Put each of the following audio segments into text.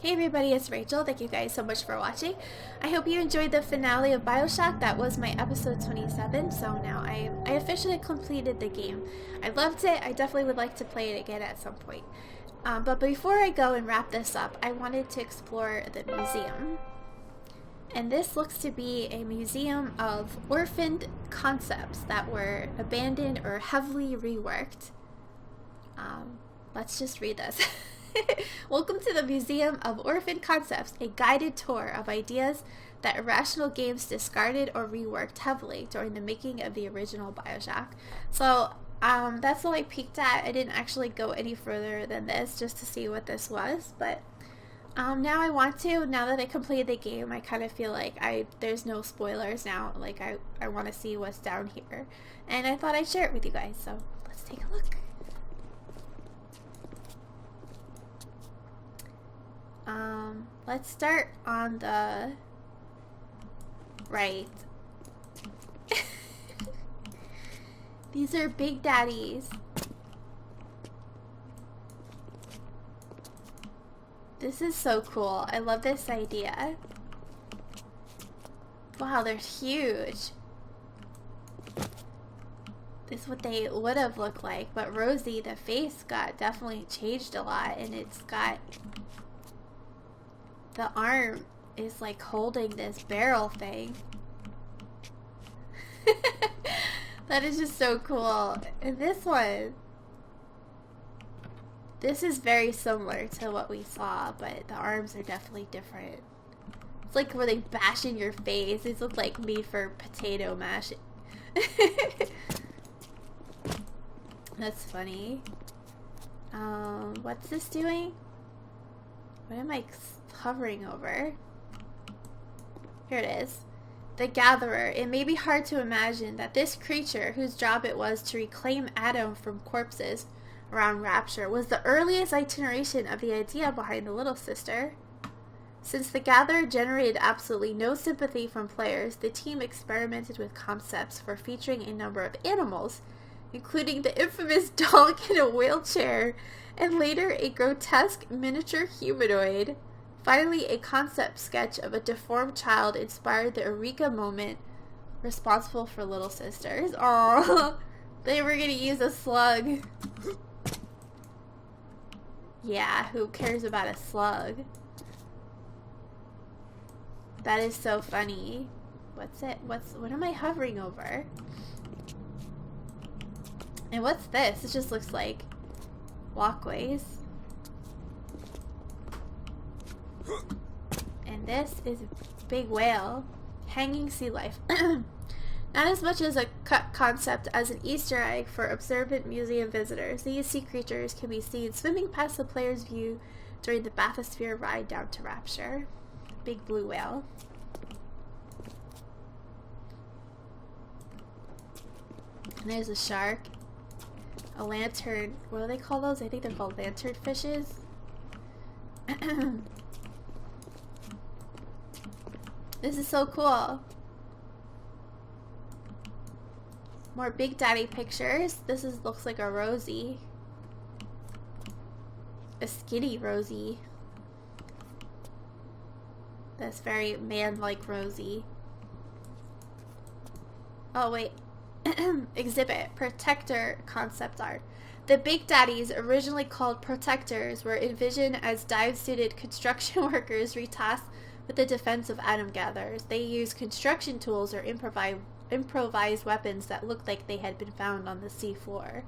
Hey everybody, it's Rachel. Thank you guys so much for watching. I hope you enjoyed the finale of BioShock. That was my episode 27, so now I officially completed the game. I loved it. I definitely would like to play it again at some point. But before I go and wrap this up, I wanted to explore the museum. And this looks to be a museum of orphaned concepts that were abandoned or heavily reworked. Let's just read this. Welcome to the Museum of Orphaned Concepts, a guided tour of ideas that Irrational Games discarded or reworked heavily during the making of the original BioShock. So that's all I peeked at. I didn't actually go any further than this just to see what this was, but now I want to. Now that I completed the game, I kind of feel like there's no spoilers now. Like I want to see what's down here, and I thought I'd share it with you guys. So let's take a look. Let's start on the right. These are Big Daddies. This is so cool. I love this idea. Wow, they're huge. This is what they would have looked like, but Rosie, the face got definitely changed a lot, and it's got the arm is like holding this barrel thing. That is just so cool. And this one, this is very similar to what we saw, but the arms are definitely different. It's like where they bash in your face. These look like made for potato mashing. That's funny. What's this doing? What am I hovering over? Here it is. Thegatherer. It may be hard to imagine that this creature, whose job it was to reclaim Adam from corpses around Rapture, was the earliest iteration of the idea behind the little sister. Since Thegatherer generated absolutely no sympathy from players, the team experimented with concepts for featuring a number of animals, including the infamous dog in a wheelchair, and later a grotesque miniature humanoid. Finally, a concept sketch of a deformed child inspired the Eureka moment responsible for Little Sisters. Aww, they were gonna use a slug. Yeah, who cares about a slug? That is so funny. What's it? What am I hovering over? And what's this? It just looks like walkways. And this is a big whale. Hanging sea life. Not as much as a concept as an Easter egg for observant museum visitors. These sea creatures can be seen swimming past the player's view during the bathysphere ride down to Rapture. Big blue whale. And there's a shark. A lantern. What do they call those? I think they're called lantern fishes. This is so cool. More Big Daddy pictures. This looks like a Rosie. A skinny Rosie. That's very man-like Rosie. Oh wait. Exhibit. Protector concept art. The Big Daddies, originally called Protectors, were envisioned as dive-suited construction workers retasked with the defense of atom gatherers. They used construction tools or improvised weapons that looked like they had been found on the sea floor.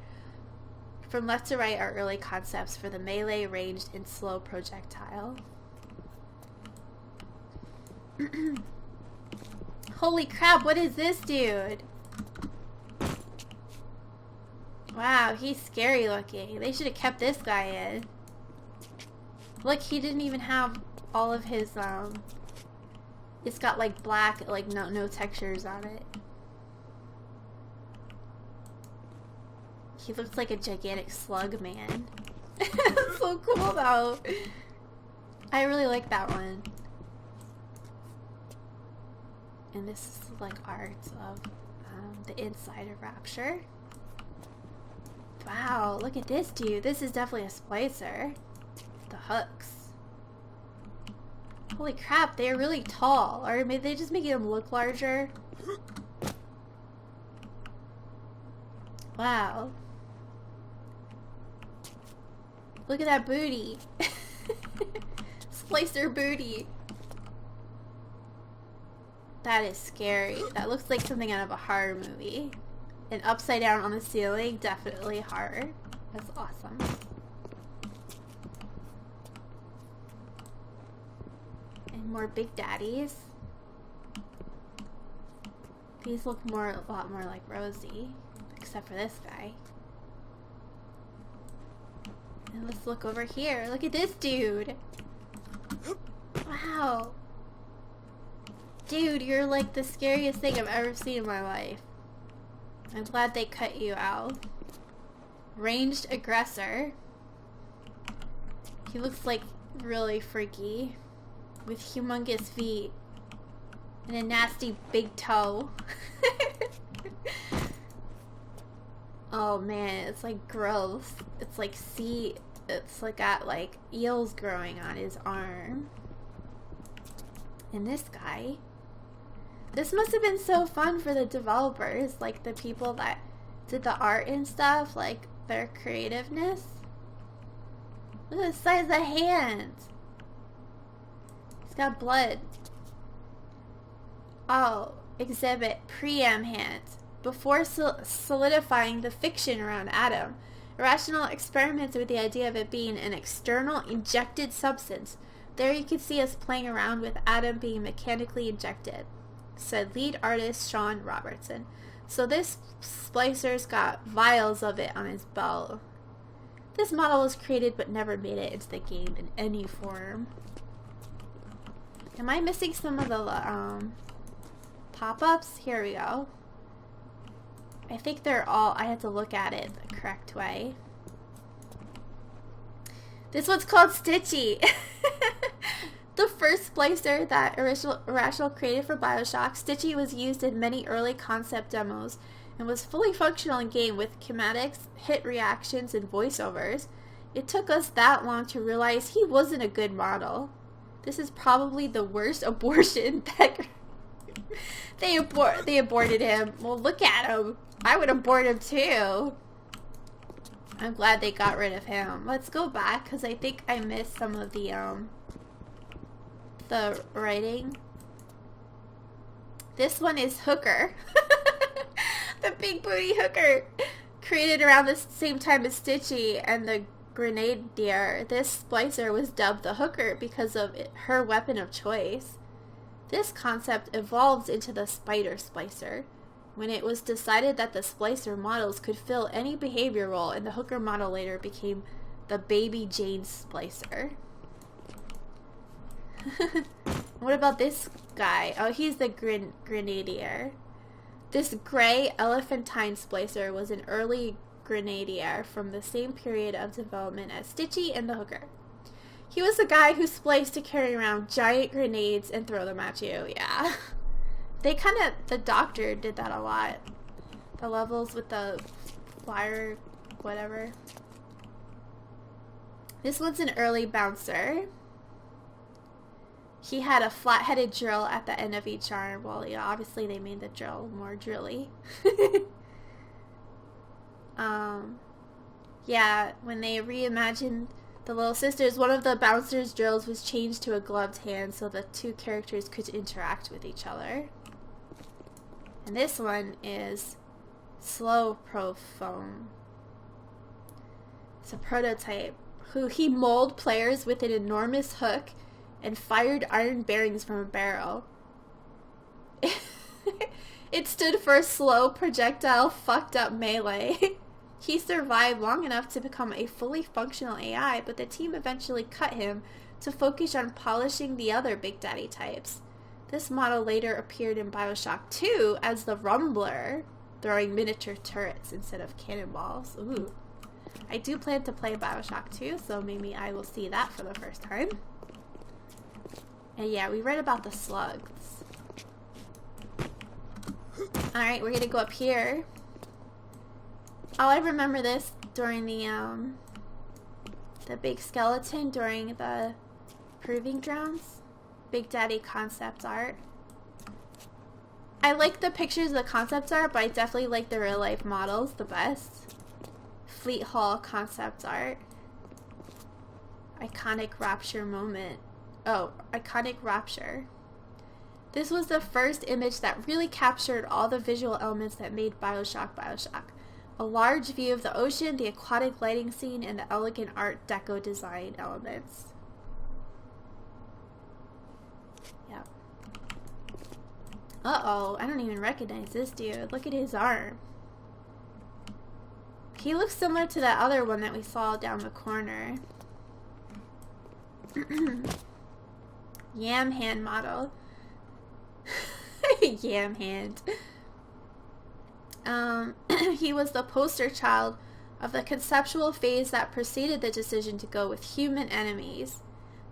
From left to right are early concepts for the melee, ranged, and slow projectile. Holy crap, what is this dude? Wow, he's scary looking. They should have kept this guy in. Look, he didn't even have all of his, it's got like black, like no textures on it. He looks like a gigantic slug man. So cool though. I really like that one. And this is like art of the inside of Rapture. Wow, look at this dude. This is definitely a splicer. The hooks. Holy crap, they're really tall. Or maybe they just making them look larger. Wow. Look at that booty. Splicer booty. That is scary. That looks like something out of a horror movie. And upside down on the ceiling, definitely horror. That's awesome. And more big daddies. These look a lot more like Rosie, except for this guy. And let's look over here. Look at this dude. Wow. Dude, you're like the scariest thing I've ever seen in my life. I'm glad they cut you out. Ranged aggressor. He looks like really freaky. With humongous feet. And a nasty big toe. Oh man, it's like gross. It's like it's like got like eels growing on his arm. And this guy. This must have been so fun for the developers, like the people that did the art and stuff, like their creativeness. Look at the size of the hands. He's got blood. Oh, exhibit pream hands. Before solidifying the fiction around Adam, Irrational experimented with the idea of it being an external injected substance. There you can see us playing around with Adam being mechanically injected, said lead artist Sean Robertson. So this splicer's got vials of it on his belt. This model was created but never made it into the game in any form. Am I missing some of the pop-ups? Here we go. I think they're all, I have to look at it the correct way. This one's called Stitchy. The first splicer that Irrational created for BioShock, Stitchy was used in many early concept demos and was fully functional in game with kinematics, hit reactions, and voiceovers. It took us that long to realize he wasn't a good model. This is probably the worst abortion that they aborted him. Well, look at him. I would abort him too. I'm glad they got rid of him. Let's go back because I think I missed some of the writing. This one is Hooker. The big booty Hooker. Created around the same time as Stitchy and the Grenadier. This splicer was dubbed the Hooker because of her weapon of choice. This concept evolved into the Spider Splicer. When it was decided that the splicer models could fill any behavior role, and the Hooker model later became the Baby Jane Splicer. What about this guy? Oh, he's the Grenadier. This gray Elephantine Splicer was an early Grenadier from the same period of development as Stitchy and the Hooker. He was the guy who spliced to carry around giant grenades and throw them at you. Yeah. The Doctor did that a lot. The levels with the fire, whatever. This one's an early bouncer. He had a flat-headed drill at the end of each arm. Well, yeah, obviously they made the drill more drilly. Yeah, when they reimagined the Little Sisters, one of the bouncer's drills was changed to a gloved hand so the two characters could interact with each other. And this one is Slow Prophone. It's a prototype who he mauled players with an enormous hook and fired iron bearings from a barrel. It stood for slow projectile fucked up melee. He survived long enough to become a fully functional AI, but the team eventually cut him to focus on polishing the other Big Daddy types. This model later appeared in BioShock 2 as the Rumbler, throwing miniature turrets instead of cannonballs. Ooh. I do plan to play BioShock 2, so maybe I will see that for the first time. And yeah, we read about the slugs. Alright, we're gonna go up here. Oh, I remember this during the big skeleton during the proving grounds. Big Daddy concept art. I like the pictures of the concept art, but I definitely like the real life models the best. Fleet Hall concept art. Iconic rapture moment. Oh, iconic rapture. This was the first image that really captured all the visual elements that made BioShock BioShock. A large view of the ocean, the aquatic lighting scene, and the elegant Art Deco design elements. Yep. Uh-oh, I don't even recognize this dude. Look at his arm. He looks similar to that other one that we saw down the corner. Yam hand model. Yam hand. He was the poster child of the conceptual phase that preceded the decision to go with human enemies.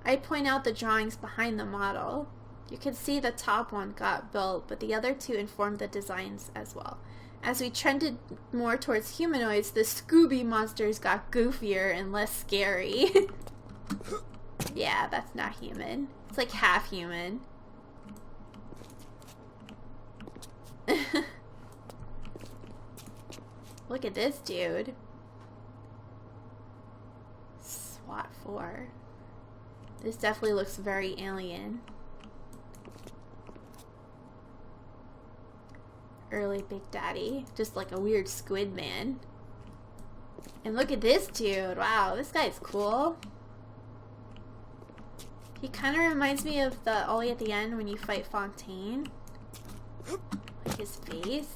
I point out the drawings behind the model. You can see the top one got built, but the other two informed the designs as well. As we trended more towards humanoids, the Scooby monsters got goofier and less scary. Yeah, that's not human. It's like half human. Look at this dude. SWAT 4. This definitely looks very alien. Early Big Daddy. Just like a weird squid man. And look at this dude. Wow, this guy's cool. He kind of reminds me of the Ollie at the end when you fight Fontaine. Like his face.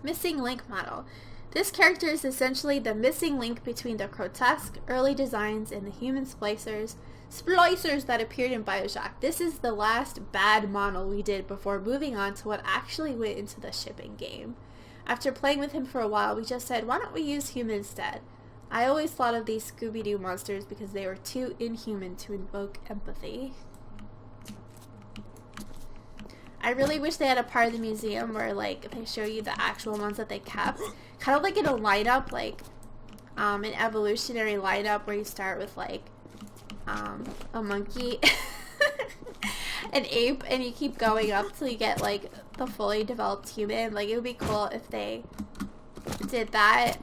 Missing link model. This character is essentially the missing link between the grotesque early designs and the human splicers that appeared in BioShock. This is the last bad model we did before moving on to what actually went into the shipping game. After playing with him for a while, we just said, why don't we use human instead? I always thought of these Scooby-Doo monsters because they were too inhuman to invoke empathy. I really wish they had a part of the museum where, like, they show you the actual ones that they kept. Kind of like in a lineup, like, an evolutionary lineup where you start with, like, a monkey, an ape, and you keep going up till you get, like, the fully developed human. Like, it would be cool if they did that,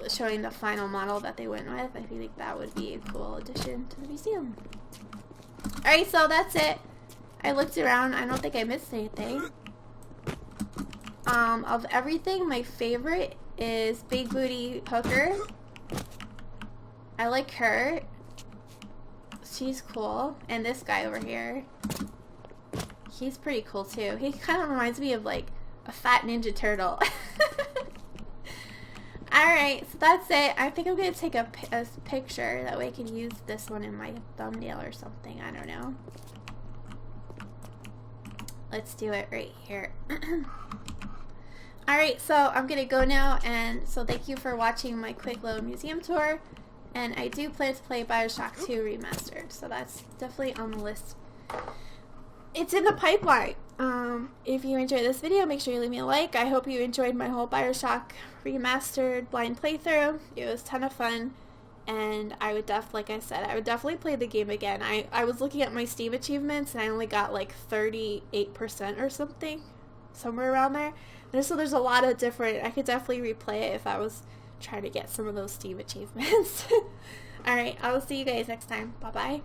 showing the final model that they went with. I feel like that would be a cool addition to the museum. Alright, so that's it. I looked around. I don't think I missed anything. Of everything, my favorite is Big Booty Hooker. I like her. She's cool. And this guy over here. He's pretty cool too. He kind of reminds me of like a fat Ninja Turtle. Alright, so that's it. I think I'm going to take a picture. That way I can use this one in my thumbnail or something. I don't know. Let's do it right here. Alright, so I'm going to go now, and so thank you for watching my quick little museum tour, and I do plan to play BioShock 2 Remastered, so that's definitely on the list. It's in the pipeline. If you enjoyed this video, make sure you leave me a like. I hope you enjoyed my whole BioShock Remastered blind playthrough. It was a ton of fun. And I would like I said, I would definitely play the game again. I was looking at my Steam achievements and I only got like 38% or something. Somewhere around there. So there's a lot of different, I could definitely replay it if I was trying to get some of those Steam achievements. Alright, I will see you guys next time. Bye bye.